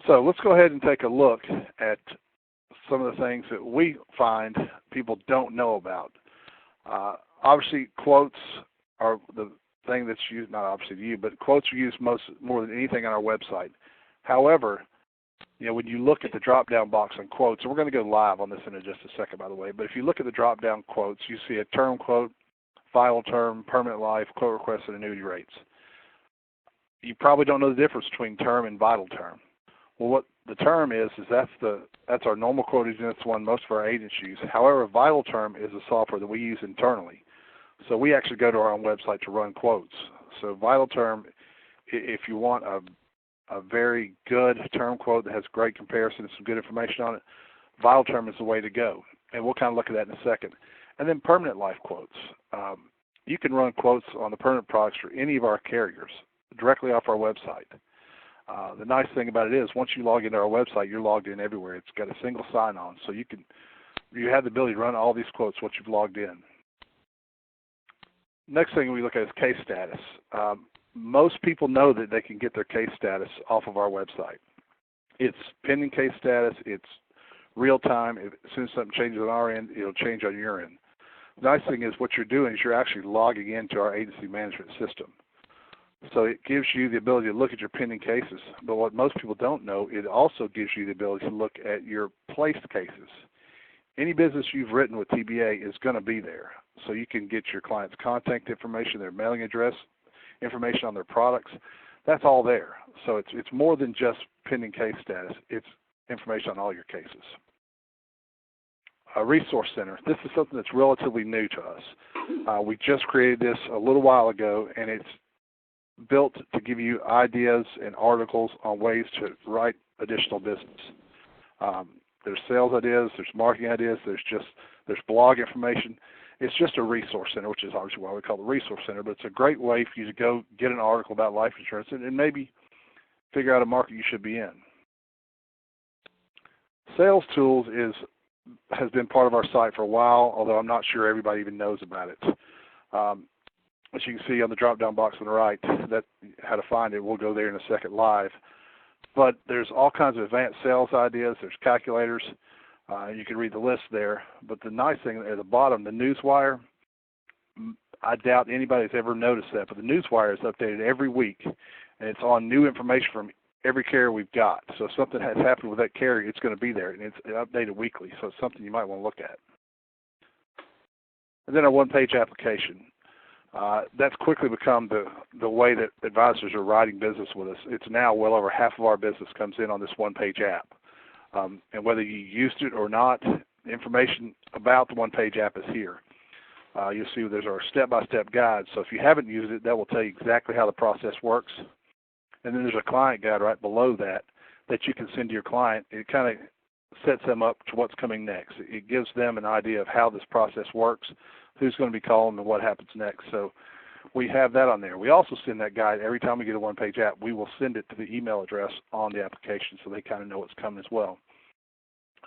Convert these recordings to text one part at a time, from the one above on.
So let's go ahead and take a look at some of the things that we find people don't know about. Obviously, quotes are the thing that's used, not obviously to you, but quotes are used more than anything on our website. However, when you look at the drop-down box on quotes, and we're going to go live on this in just a second, by the way, but if you look at the drop-down quotes, you see a term quote, vital term, permanent life, quote requests, and annuity rates. You probably don't know the difference between term and vital term. Well, what the term is that's our normal quote engine. That's one most of our agents use. However, vital term is a software that we use internally. So we actually go to our own website to run quotes. So vital term, if you want a very good term quote that has great comparison and some good information on it, vital term is the way to go. And we'll kind of look at that in a second. And then permanent life quotes. You can run quotes on the permanent products for any of our carriers directly off our website. The nice thing about it is once you log into our website, you're logged in everywhere. It's got a single sign-on, so you have the ability to run all these quotes once you've logged in. Next thing we look at is case status. Most people know that they can get their case status off of our website. It's pending case status. It's real time. As soon as something changes on our end, it'll change on your end. The nice thing is what you're doing is you're actually logging into our agency management system. So it gives you the ability to look at your pending cases. But what most people don't know, it also gives you the ability to look at your placed cases. Any business you've written with TBA is going to be there. So you can get your client's contact information, their mailing address, information on their products. That's all there. So it's more than just pending case status. It's information on all your cases. A resource center. This is something that's relatively new to us. We just created this a little while ago, and it's built to give you ideas and articles on ways to write additional business. There's sales ideas, there's marketing ideas, there's blog information. It's just a resource center, which is obviously why we call it a resource center, but it's a great way for you to go get an article about life insurance and maybe figure out a market you should be in. Sales Tools has been part of our site for a while, although I'm not sure everybody even knows about it. As you can see on the drop-down box on the right, that how to find it, we'll go there in a second live. But there's all kinds of advanced sales ideas. There's calculators. You can read the list there. But the nice thing at the bottom, the Newswire, I doubt anybody's ever noticed that, but the Newswire is updated every week, and it's on new information from every carrier we've got. So if something has happened with that carrier, it's going to be there, and it's updated weekly. So it's something you might want to look at. And then our one-page application. That's quickly become the way that advisors are writing business with us. It's now well over half of our business comes in on this one-page app. And whether you used it or not, information about the one-page app is here. You'll see there's our step-by-step guide. So if you haven't used it, that will tell you exactly how the process works. And then there's a client guide right below that you can send to your client. It kind of sets them up to what's coming next. It gives them an idea of how this process works, who's going to be calling, and what happens next. So we have that on there. We also send that guide every time we get a one-page app. We will send it to the email address on the application so they kind of know what's coming as well.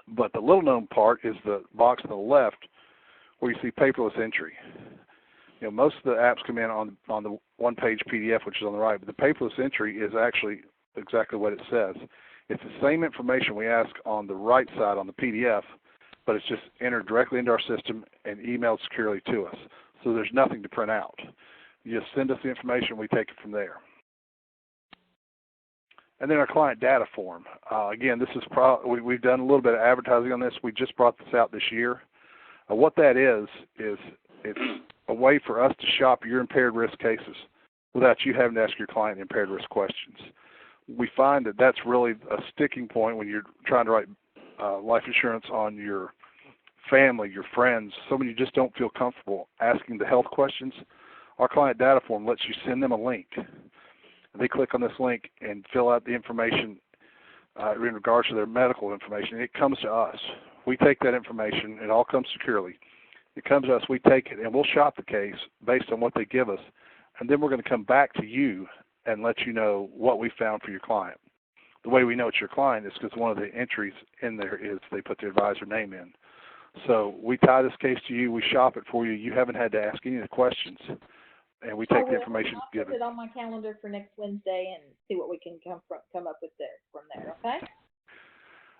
But the little-known part is the box to the left where you see paperless entry. Most of the apps come in on the one-page PDF, which is on the right, but the paperless entry is actually exactly what it says. It's the same information we ask on the right side on the PDF, but it's just entered directly into our system and emailed securely to us. So there's nothing to print out. You just send us the information, we take it from there. And then our client data form. Again, this is we've done a little bit of advertising on this. We just brought this out this year. What that is it's a way for us to shop your impaired risk cases without you having to ask your client impaired risk questions. We find that that's really a sticking point when you're trying to write life insurance on your family, your friends, someone you just don't feel comfortable asking the health questions. Our client data form lets you send them a link. They click on this link and fill out the information in regards to their medical information. It comes to us. We take that information. It all comes securely. It comes to us. We take it, and we'll shop the case based on what they give us, and then we're going to come back to you and let you know what we found for your client. The way we know it's your client is because one of the entries in there is they put the advisor name in. So we tie this case to you. We shop it for you. You haven't had to ask any of the questions. and we I take the will. information I'll put given. it on my calendar for next Wednesday and see what we can come up with from there. Okay.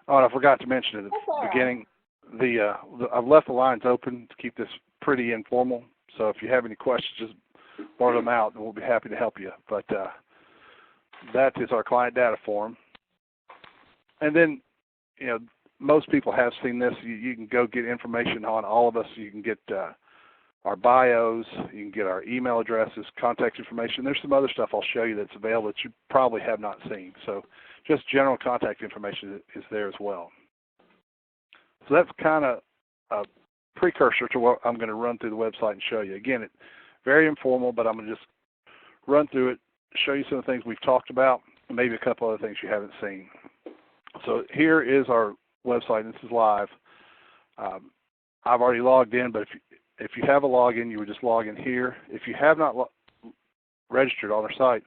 Oh, and I forgot to mention at the That's all right. beginning, I've left the lines open to keep this pretty informal. So if you have any questions, just blurt them out, and we'll be happy to help you. But that is our client data form. And then, most people have seen this. You can go get information on all of us. You can get our bios. You can get our email addresses, contact information. There's some other stuff I'll show you that's available that you probably have not seen. So just general contact information is there as well. So that's kind of a precursor to what I'm going to run through the website and show you. Again, it's very informal, but I'm going to just run through it, show you some of the things we've talked about, and maybe a couple other things you haven't seen. So here is our website, and this is live. I've already logged in, but if you have a login, you would just log in here. If you have not registered on our site,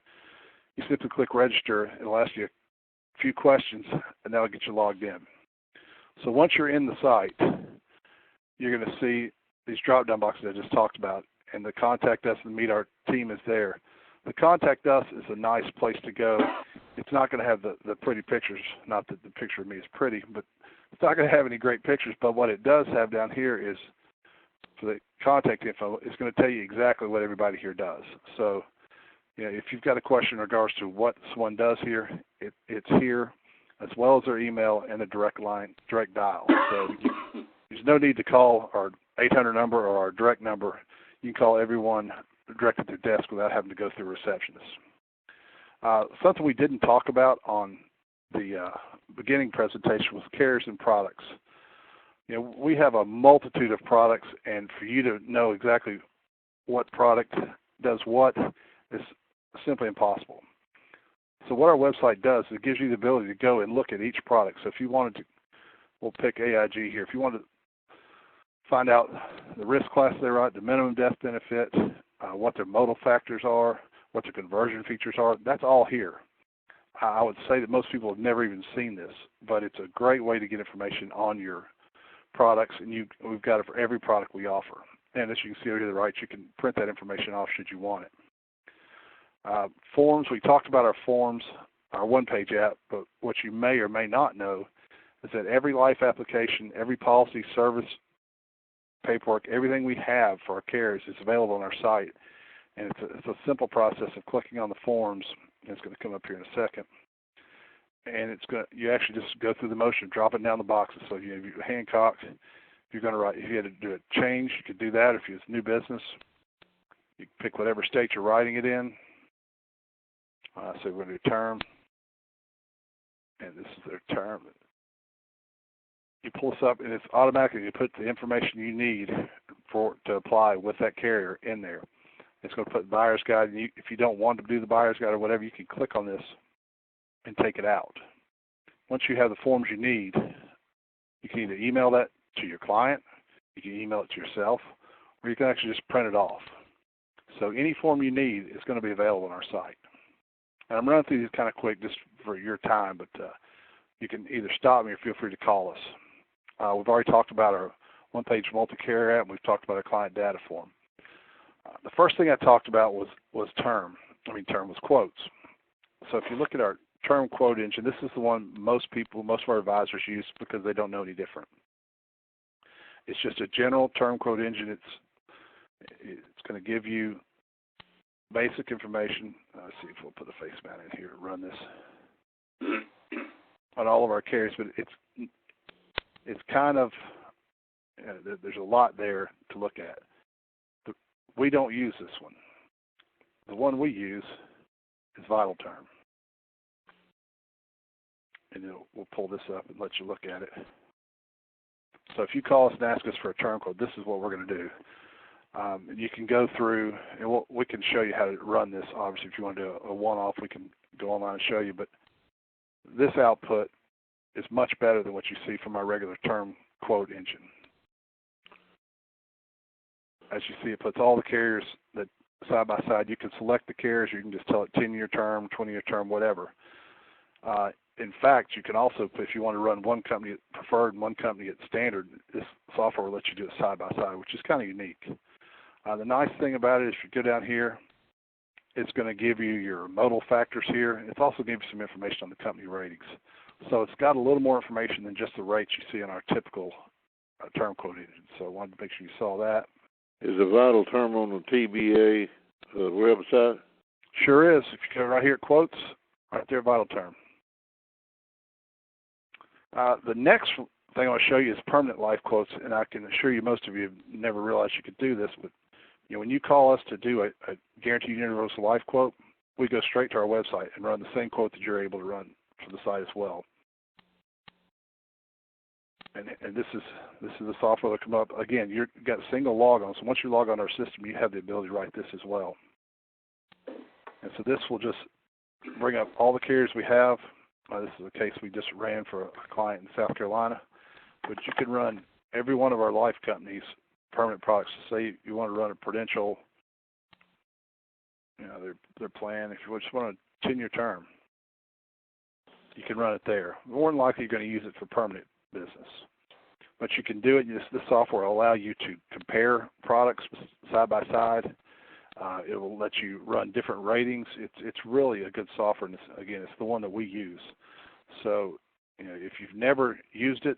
you simply click register. It'll ask you a few questions, and that'll get you logged in. So once you're in the site, you're going to see these drop-down boxes I just talked about, and the contact us and meet our team is there. The contact us is a nice place to go. It's not going to have the pretty pictures, not that the picture of me is pretty, but it's not going to have any great pictures. But what it does have down here is, for the contact info, it's going to tell you exactly what everybody here does. So, if you've got a question in regards to what someone does here, it's here, as well as their email and the direct dial. So there's no need to call our 800 number or our direct number. You can call everyone directly to their desk without having to go through a receptionist. Something we didn't talk about on the beginning presentation was carriers and products. We have a multitude of products, and for you to know exactly what product does what is simply impossible. So what our website does is it gives you the ability to go and look at each product. So if you wanted to, we'll pick AIG here. If you wanted to find out the risk class they write, the minimum death benefit, what their modal factors are, what their conversion features are, that's all here. I would say that most people have never even seen this, but it's a great way to get information on your products, and we've got it for every product we offer. And as you can see over to the right, you can print that information off should you want it. Forms, we talked about our forms, our one-page app, but what you may or may not know is that every life application, every policy, service, paperwork, everything we have for our carriers is available on our site. And it's a simple process of clicking on the forms, and it's going to come up here in a second. And you actually just go through the motion of dropping down the boxes. So if you're Hancock, if you're going to write, if you had to do a change, you could do that. If it's new business, you can pick whatever state you're writing it in. So we're going to do term, and this is their term. You pull this up, and it's automatically you put the information you need to apply with that carrier in there. It's going to put buyer's guide, and if you don't want to do the buyer's guide or whatever, you can click on this and take it out. Once you have the forms you need, you can either email that to your client, you can email it to yourself, or you can actually just print it off. So any form you need is going to be available on our site. And I'm running through these kind of quick just for your time, but you can either stop me or feel free to call us. We've already talked about our one-page multi-carrier app, and we've talked about our client data form. The first thing I talked about was quotes. So if you look at our term quote engine, this is the one most of our advisors use because they don't know any different. It's just a general term quote engine. It's going to give you basic information. Let's see if we'll put a face mount in here to run this on all of our carriers, but it's kind of, there's a lot there to look at. We don't use this one. The one we use is Vital Term. And we'll pull this up and let you look at it. So if you call us and ask us for a term code, this is what we're going to do. And you can go through, and we can show you how to run this. Obviously, if you want to do a one-off, we can go online and show you. But this output is much better than what you see from our regular term quote engine. As you see, it puts all the carriers that side by side. You can select the carriers. You can just tell it 10-year term, 20-year term, whatever. In fact, you can also, if you want to run one company at preferred and one company at standard, this software will let you do it side by side, which is kind of unique. The nice thing about it is if you go down here, it's going to give you your modal factors here. It's also going to give you some information on the company ratings. So it's got a little more information than just the rates you see in our typical term quote engine. So I wanted to make sure you saw that. Is the vital term on the TBA website? Sure is. If you go right here at quotes, right there, vital term. The next thing I want to show you is permanent life quotes, and I can assure you most of you have never realized you could do this, but when you call us to do a guaranteed universal life quote, we go straight to our website and run the same quote that you're able to run for the site as well. And this is the software that come up. Again, you've got a single log on, so once you log on our system, you have the ability to write this as well. And so this will just bring up all the carriers we have. This is a case we just ran for a client in South Carolina, but you can run every one of our life companies' permanent products. Say you want to run a Prudential, their plan. If you just want a 10-year term, you can run it there. More than likely, you're going to use it for permanent business, but you can do it. This software will allow you to compare products side by side. It will let you run different ratings. It's really a good software, and it's the one that we use. So, if you've never used it,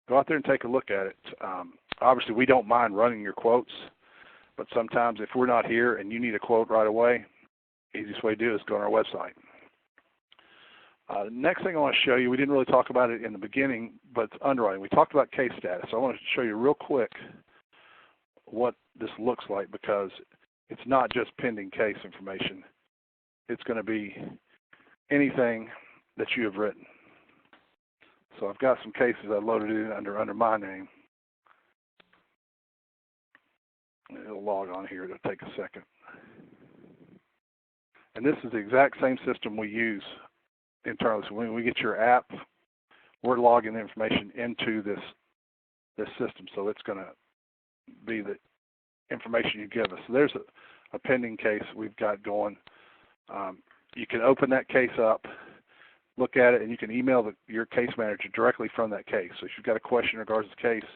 go out there and take a look at it. Obviously, we don't mind running your quotes, but sometimes if we're not here and you need a quote right away, the easiest way to do it is go on our website. The next thing I want to show you, we didn't really talk about it in the beginning, but it's underwriting. We talked about case status. So I want to show you real quick what this looks like, because it's not just pending case information. It's going to be anything that you have written. So I've got some cases I loaded in under my name. It'll log on here. It'll take a second. And this is the exact same system we use internally. So when we get your app, we're logging the information into this system. So it's going to be the information you give us. So there's a pending case we've got going. You can open that case up, look at it, and you can email your case manager directly from that case. So if you've got a question in regards to the case,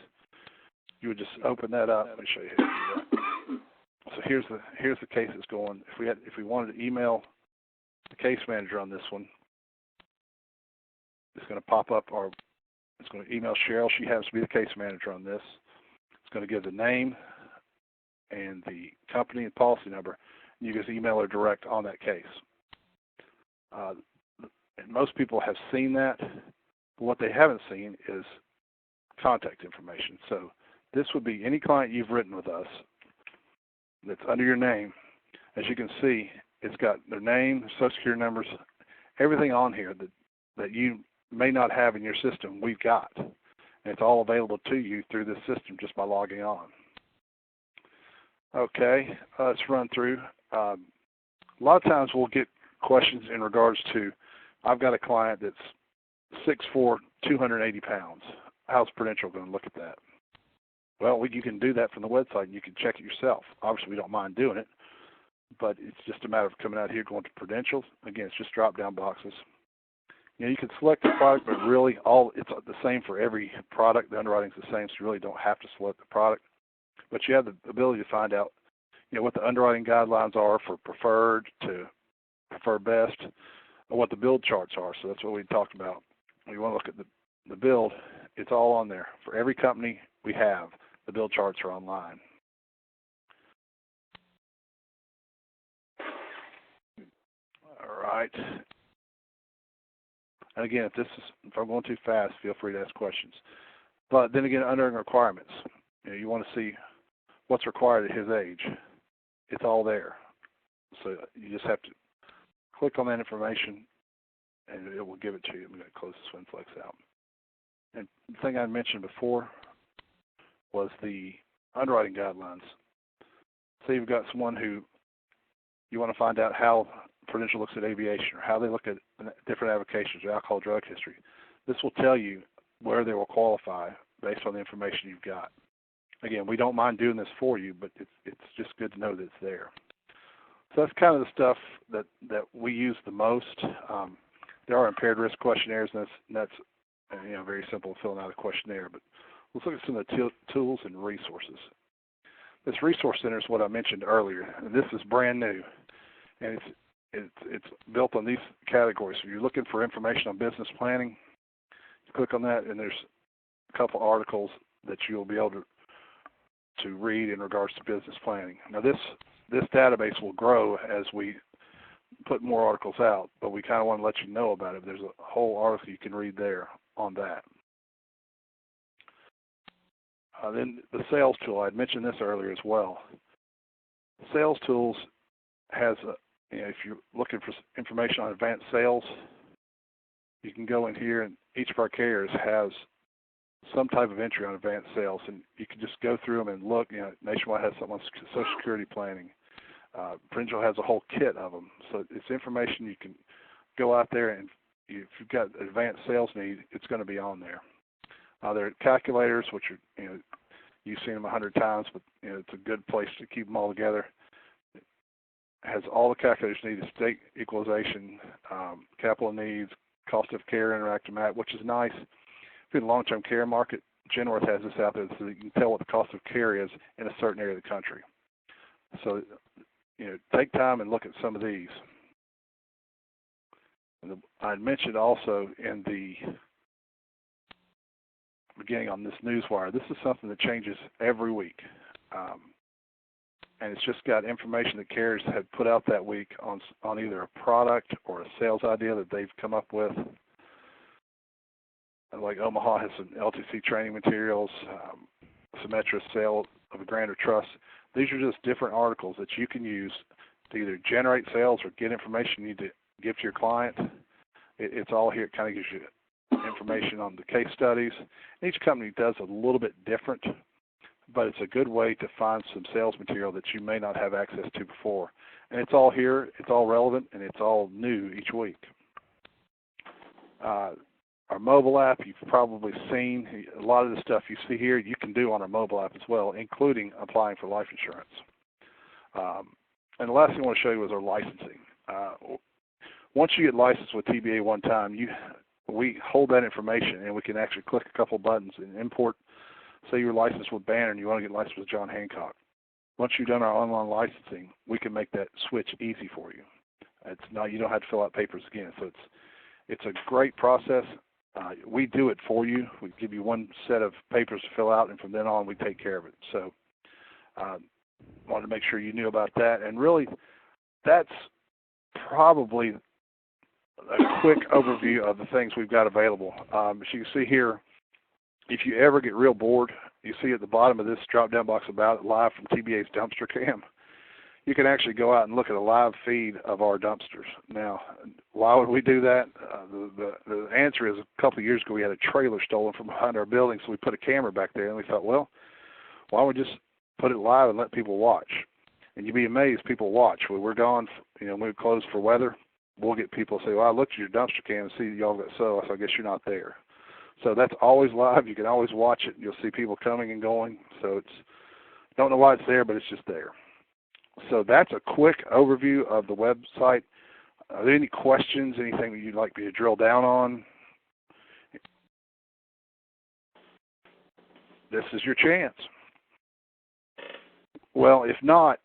you would just open that up. Let me show you how to do that. So here's the case that's going. If we wanted to email the case manager on this one, it's going to pop up, or it's going to email Cheryl. She happens to be the case manager on this. It's going to give the name and the company and policy number, and you just email her direct on that case. And most people have seen that, but what they haven't seen is contact information. So this would be any client you've written with us that's under your name. As you can see, it's got their name, social security numbers, everything on here that you may not have in your system, we've got. And it's all available to you through this system just by logging on. Okay, let's run through. A lot of times we'll get questions in regards to, I've got a client that's 6'4", 280 pounds. How's Prudential going to look at that? Well, you can do that from the website, and you can check it yourself. Obviously, we don't mind doing it, but it's just a matter of coming out here, going to Prudential. Again, it's just drop-down boxes. You can select the product, but really it's the same for every product. The underwriting's the same, so you really don't have to select the product. But you have the ability to find out, what the underwriting guidelines are for preferred to preferred best, and what the build charts are. So that's what we talked about. When you want to look at the build, it's all on there. For every company we have, the build charts are online. All right. And again, if I'm going too fast, feel free to ask questions. But then again, underwriting requirements. You want to see what's required at his age. It's all there. So you just have to click on that information, and it will give it to you. I'm going to close this WinFlex out. And the thing I mentioned before was the underwriting guidelines. Say you've got someone who you want to find out how Prudential looks at aviation, or how they look at different avocations or alcohol drug history. This will tell you where they will qualify based on the information you've got. Again, we don't mind doing this for you, but it's just good to know that it's there. So that's kind of the stuff that we use the most. There are impaired risk questionnaires, and that's very simple filling out a questionnaire. But let's look at some of the tools and resources. this resource center is what I mentioned earlier, and this is brand new, and it's built on these categories. So you're looking for information on business planning, you click on that, and there's a couple articles that you'll be able to read in regards to business planning. Now this database will grow as we put more articles out, but we kind of want to let you know about it. There's a whole article you can read there on that. Then the sales tool, I'd mentioned this earlier as well. Sales tools has, if you're looking for information on advanced sales, you can go in here, and each of our carriers has some type of entry on advanced sales, and you can just go through them and look. Nationwide has something on Social Security planning. Prudential has a whole kit of them. So it's information you can go out there, and if you've got advanced sales need, it's going to be on there. There are calculators, which are, you've seen them 100 times, but it's a good place to keep them all together. It has all the calculators needed: state equalization, capital needs, cost of care, interactive map, which is nice. If you're in the long-term care market, Genworth has this out there so that you can tell what the cost of care is in a certain area of the country. So, take time and look at some of these. And I mentioned also in the beginning on this newswire, this is something that changes every week. And it's just got information that carriers have put out that week on either a product or a sales idea that they've come up with. Like Omaha has some LTC training materials, Symetra's sale of a grant or trust. These are just different articles that you can use to either generate sales or get information you need to give to your client. It's all here. It kind of gives you information on the case studies. Each company does a little bit different, but it's a good way to find some sales material that you may not have access to before. And it's all here, it's all relevant, and it's all new each week. Our mobile app, you've probably seen a lot of the stuff you see here, you can do on our mobile app as well, including applying for life insurance. And the last thing I want to show you is our licensing. Once you get licensed with TBA one time, we hold that information, and we can actually click a couple buttons and import. Say you're licensed with Banner and you want to get licensed with John Hancock. Once you've done our online licensing, we can make that switch easy for you. You don't have to fill out papers again. So it's a great process. We do it for you. We give you one set of papers to fill out, and from then on, we take care of it. So wanted to make sure you knew about that. And really, that's probably a quick overview of the things we've got available. As you can see here, if you ever get real bored, you see at the bottom of this drop-down box about it, live from TBA's dumpster cam. You can actually go out and look at a live feed of our dumpsters. Now, why would we do that? The answer is a couple of years ago we had a trailer stolen from behind our building, so we put a camera back there, and we thought, well, why don't we just put it live and let people watch? And you'd be amazed, people watch. When we're gone, when we close for weather, we'll get people say, well, I looked at your dumpster cam and see y'all got so I guess you're not there. So that's always live. You can always watch it. You'll see people coming and going. So don't know why it's there, but it's just there. So that's a quick overview of the website. Are there any questions, anything that you'd like me to drill down on? This is your chance. Well, if not,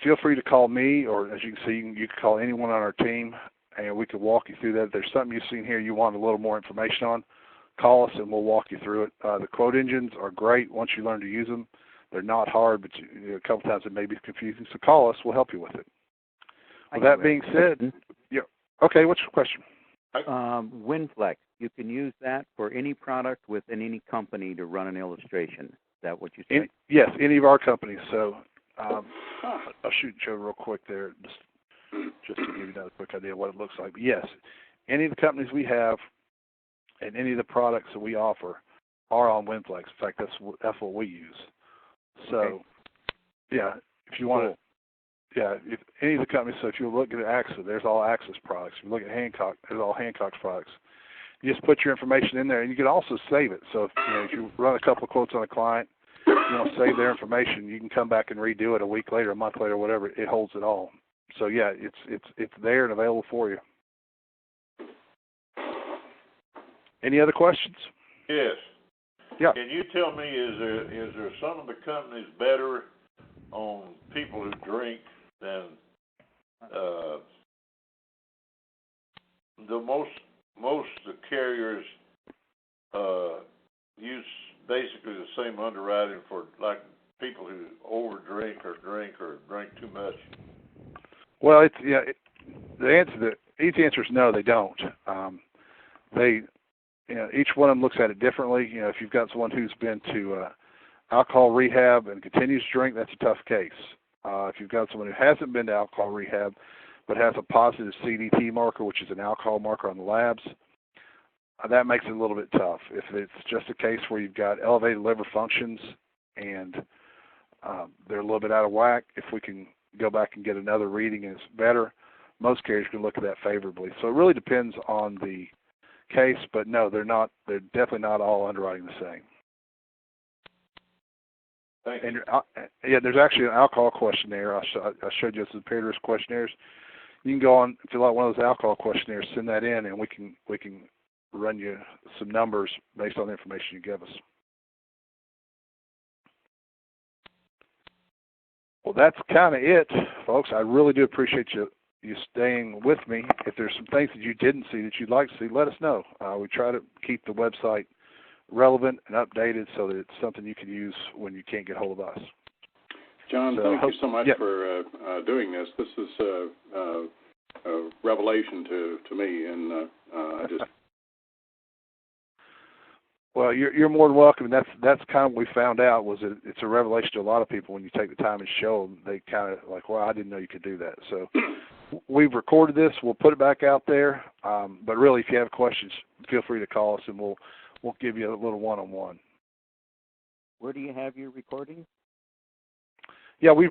feel free to call me, or as you can see, you can call anyone on our team, and we can walk you through that. If there's something you've seen here you want a little more information on, call us and we'll walk you through it. The quote engines are great once you learn to use them. They're not hard, but a couple times it may be confusing. So call us. We'll help you with it. With that being said, yeah. Okay, what's your question? WinFlex, you can use that for any product within any company to run an illustration. Is that what you said? Yes, any of our companies. So I'll shoot you real quick there just to give you another quick idea of what it looks like. But yes, any of the companies we have and any of the products that we offer are on WinFlex. In fact, that's what we use. So, okay. Yeah, if you want to, if any of the companies, so if you look at AXA, there's all AXA's products. If you look at Hancock, there's all Hancock's products. You just put your information in there, and you can also save it. So if you run a couple of quotes on a client, you want to save their information, you can come back and redo it a week later, a month later, whatever. It holds it all. So yeah, it's there and available for you. Any other questions? Yes. Yeah. Can you tell me, is there some of the companies better on people who drink than the most of the carriers use basically the same underwriting for like people who overdrink or drink too much. Well, the easy answer is no, they don't. Each one of them looks at it differently. If you've got someone who's been to alcohol rehab and continues to drink, that's a tough case. If you've got someone who hasn't been to alcohol rehab but has a positive CDT marker, which is an alcohol marker on the labs, that makes it a little bit tough. If it's just a case where you've got elevated liver functions and they're a little bit out of whack, if we can go back and get another reading and it's better, most carriers can look at that favorably. So it really depends on the case, but no, they're not. They're definitely not all underwriting the same. Thank you. And there's actually an alcohol questionnaire. I showed you some Paris questionnaires. You can go on, fill out one of those alcohol questionnaires, send that in, and we can run you some numbers based on the information you give us. Well, that's kind of it, folks. I really do appreciate you staying with me. If there's some things that you didn't see that you'd like to see, let us know. We try to keep the website relevant and updated so that it's something you can use when you can't get hold of us. John, thank you so much for doing this. This is a revelation to me, and I just. Well, you're more than welcome. That's kind of what we found out was that it's a revelation to a lot of people when you take the time and show them. They kind of like, well, I didn't know you could do that. So we've recorded this. We'll put it back out there. But really, if you have questions, feel free to call us, and we'll give you a little one-on-one. Where do you have your recording? Yeah, we